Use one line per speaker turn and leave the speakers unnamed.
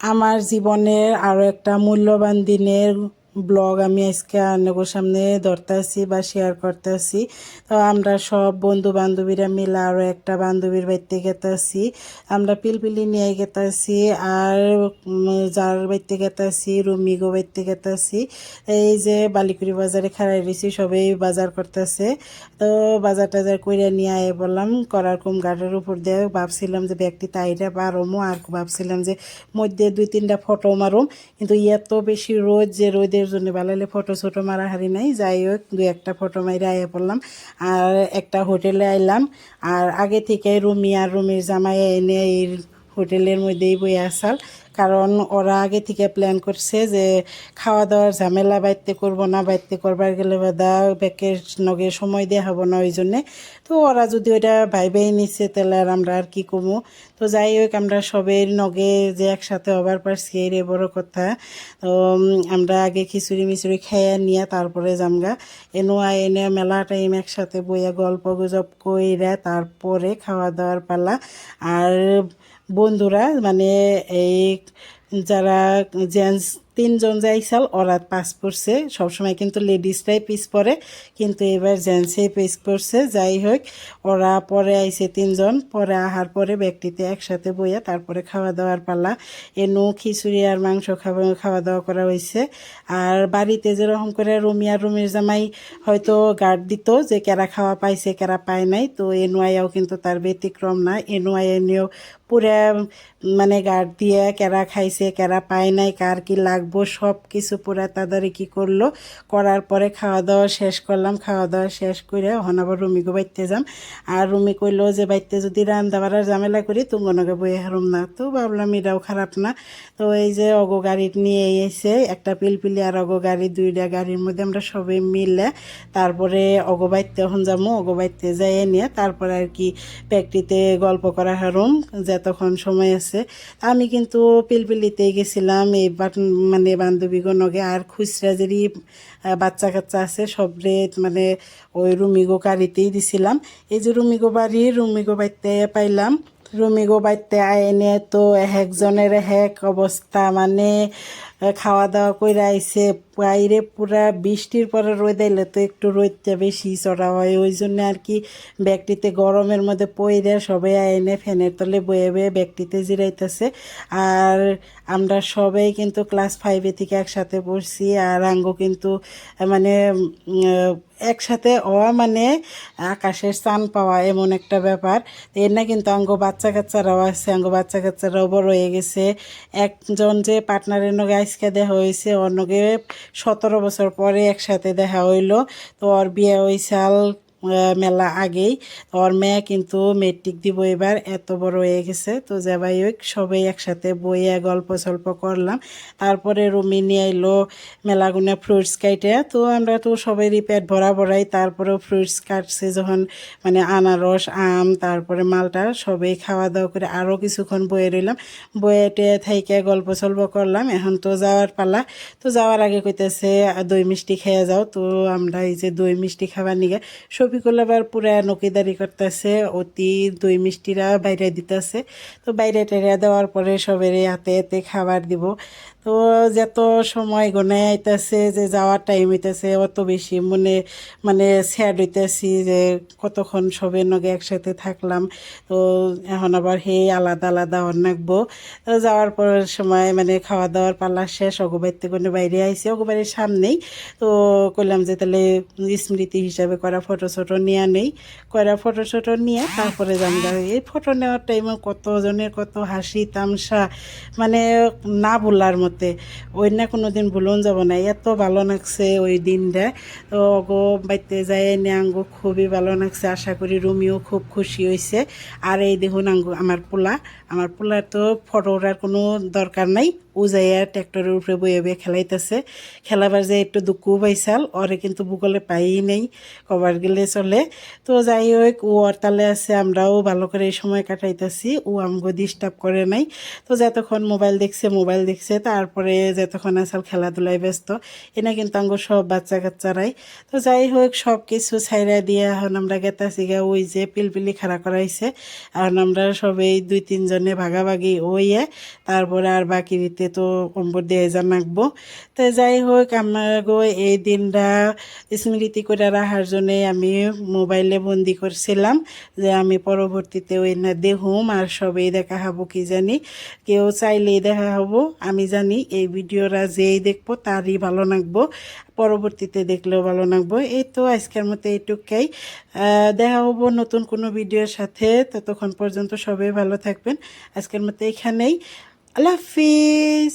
আমার জীবনের আরও একটা মূল্যবান দিনের ব্লগ আমি আজকে আপনাদের সামনে ধরতেছি বা শেয়ার করতেছি। তো আমরা সব বন্ধু বান্ধবীরা মিলে আরও একটা বান্ধবীর বাড়িতে গেতেছি। আমরা পিলপিলি নিয়ে গেতেছি আর যার বাড়িতে গেতেছি রুমিগো বাড়িতে গেতেছি। এই যে বালিকুড়ি বাজারে খাড়াই রয়েছি, সবাই বাজার করতেছে। তো বাজার টাজার করে নিয়ে আয় বললাম করার কম গাড়ির উপর দিয়ে ভাবছিলাম যে ব্যাগটি তাইরা পারমো, আর ভাবছিলাম যে মধ্যে দুই তিনটা ফটো মারুম, কিন্তু এত বেশি রোদ যে রোদের জন্য বালাইলে ফটো ছোটো মারা হারি নাই। যাই হোক দুই একটা ফটো মাইরে আয়া পড়লাম আর একটা হোটেলে আইলাম। আর আগে থেকে রুমি আর রুমির জামাই এনে এই হোটেলের মধ্যেই বই আসাল, কারণ ওরা আগে থেকে প্ল্যান করছে যে খাওয়া দাওয়ার ঝামেলা বাইতে করব না, বাইতে করবার গেলে বাদা ব্যাকের নগে সময় দেওয়া হবো না, ওই জন্যে। তো ওরা যদি ওইটা ভাইবেই নিচ্ছে তাহলে আর আমরা আর কি কমু। তো যাই হোক আমরা সবের নগে যে একসাথে হবার পারছি এর বড় কথা। তো আমরা আগে খিচুড়ি মিচুড়ি খাইয়া নিয়ে তারপরে জামগা এনো এনে মেলা টাইম একসাথে বইয়া গল্প গুজব কইরা তারপরে খাওয়া দাওয়ার পালা। আর বন্ধুরা মানে এই যারা জেন্টস তিনজন যাইসাল ওরা পাস পড়ছে, সবসময় কিন্তু লেডিসরাই পিস পরে, কিন্তু এবার জেন্টসেই পিস পড়ছে। যাই হোক ওরা পরে আইছে তিনজন, পরে আহার পরে ব্যক্তিতে একসাথে বইয়া তারপরে খাওয়া দাওয়ার পালা। এনু খিচুড়ি আর মাংস খাওয়া দাওয়া করা হয়েছে। আর বাড়িতে যেরকম করে রুমি আর রুমির জামাই হয়তো গার্ড দিত যে কেরা খাওয়া পাইছে কেরা পায় নাই, তো এনু আয়াও কিন্তু তার ব্যতিক্রম না। এনু আয়া নিয়েও পুরা মানে গার্ড দিয়ে কেরা খাইছে কেরা পায় নাই কার কি লাগবো সব কিছু পুরা তাদারকি করলো। করার পরে খাওয়া দাওয়া শেষ করলাম, খাওয়া দাওয়া শেষ করে এখন আবার রুমিকে বাইতে যাম। আর রুমি কইলো যে বাইতে যদি রান্না বাড়ার ঝামেলা করি তুঙ্গনকে বই হারুম না, তো ভাবলাম এটাও খারাপ না। তো এই যে অগো গাড়ি নিয়ে এসে একটা পিলপিলি আর অগো গাড়ি, দুইটা গাড়ির মধ্যে আমরা সবাই মিলে তারপরে অগো বাইতে এখন যাবো। অগো বাইতে যাই নিয়ে তারপরে আর কি প্যাকটিতে গল্প করা হারুম যতক্ষণ সময় আছে। আমি কিন্তু পিলপিলিতেই গেছিলাম এই মানে বান্ধবীগণকে, আর খুচরা যেরি বাচ্চা কাচ্চা আছে সবরে মানে ওই রুমিগো গাড়িতেই দিছিলাম। এই যে রুমিগো বাড়ি, রুমিগো বাড়িতে পাইলাম। রুমিগো বাড়িতে আইনে তো একজনের এক অবস্থা, মানে খাওয়া দাওয়া করে আইসে বাইরে পুরা বৃষ্টির পরে রোদ আইলে তো একটু রোদটা বেশি চড়া হয়, ওই জন্য আর কি ব্যাগটিতে গরমের মধ্যে পইরা সবাই এনে ফ্যানের তলে বয়ে বয়ে ব্যাগটিতে জিরাইতেছে। আর আমরা সবাই কিন্তু ক্লাস 5 থেকে একসাথে পড়ছি, আর আঙ্গো কিন্তু মানে একসাথে হওয়া মানে আকাশের চান পাওয়া এমন একটা ব্যাপার। এর না কিন্তু আঙ্গো বাচ্চা কাচ্চারাও আছে, আঙ্গো বাচ্চা কাচ্চারাও বড় হয়ে গেছে। একজন যে পার্টনারের নগে আজকে দেখা হয়েছে ওর নগে 17 বছর পরে একসাথে দেখা হইলো। তো ওর বিয়ে হয়েছাল মেলা আগেই। ওর মেয়ে কিন্তু মেট্রিক দিব এবার, এত বড় হয়ে গেছে। তো যাবাই হোক সবাই একসাথে বইয়া গল্প সল্প করলাম। তারপরে রুমি নিয়ে এলো মেলাগুনা ফ্রুটস কাইটে, তো আমরা তো সবারই পেট ভরা ভরাই। তারপরেও ফ্রুটস কাটছে যখন মানে আনারস আম তারপরে মালটা সবাই খাওয়া দাওয়া করে আরও কিছুক্ষণ বয়ে রইলাম। বয়েটে থাইকে গল্প সল্প করলাম। এখন তো যাওয়ার পালা। তো যাওয়ার আগে কইতেছে দই মিষ্টি খেয়ে যাও। তো আমরা এই যে দই মিষ্টি খাবার নিগে শফিকুল আবার পুরা নকিদারি করতেছে, অতি দই মিষ্টিরা বাইরে দিতেছে। তো বাইরে টাইরে দেওয়ার পরে সবের হাতে হাতে খাবার দিব। তো যত সময় গনে আইতেছে যে যাওয়ার টাইম হইতেছে অত বেশি মনে মানে স্যাড হইতেছি যে কতক্ষণ সবের নগে একসাথে থাকলাম। তো এখন আবার আলাদা আলাদা অনেকবো। তো যাওয়ার পর সময় মানে খাওয়া দাওয়ার পালা শেষ, অগোবাড়িতে কোনো বাইরে আইসি, অগোবাড়ির সামনেই। তো কইলাম যে তাহলে স্মৃতি হিসাবে করা ফটো ছোটো নিয়ে নেই, করা ফটো ছোটো নিয়ে তারপরে জানগা। এই ফটো নেওয়ার টাইমে কতজনের কত হাসি তামসা, মানে না ভুলার মতে, ওই না কোনো দিন ভুলন যাব না, এত ভালো লাগছে ওই দিনটা। তো গো বাইতে যাই এনে আঙ্গো খুবই ভালো লাগছে, আশা করি রুমিও খুব খুশি হয়েছে। আর এই দেখুন আঙ্গো আমার পোলার তো ফটো ওঠার কোনো দরকার নাই, ও যাইয়া ট্র্যাক্টরের উপরে বয়ে বয়ে খেলাইতেছে। খেলাবার যে একটু দুঃখও পাইছাল, ওরে কিন্তু বুকলে পাই নেই, কবার গেলে চলে। তো যাই হোক ও অরতালে আছে, আমরাও ভালো করে এই সময় কাটাইতেছি, ও আমগো ডিস্টার্ব করে নাই। তো যতক্ষণ মোবাইল দেখছে তার তারপরে যতক্ষণ আসাল খেলাধুলায় ব্যস্ত এনা কিন্তু আঙ্গ সব বাচ্চা কাচ্চারাই। তো যাই হোক সব কিছু ছাইরা দিয়ে এখন আমরা গেতাছি গা ওই যে পিলপিলি খাড়া করাইছে, এখন আমরা সবাই 2-3 জনে ভাগাভাগি হইয়ে তারপরে আর বাকিতে তো কম্বর দিয়ে জানাকবো। তো যাই হোক আমার এই দিনটা স্মৃতি করে রাখার জন্যে আমি মোবাইলে বন্দি করছিলাম যে আমি পরবর্তীতে ওই না দেখুম আর সবেই দেখা হবো কি জানি, কেউ চাইলেই দেখা হবো। আমি জানি এই ভিডিওরা যেই দেখবো তারই ভালো লাগবো, পরবর্তীতে দেখলেও ভালো লাগবো। এই তো আজকের মতো এইটুকাই, দেখা হবো নতুন কোনো ভিডিওর সাথে। ততক্ষণ পর্যন্ত সবাই ভালো থাকবেন। আজকের মতো এখানেই, আল্লাহ হাফিজ।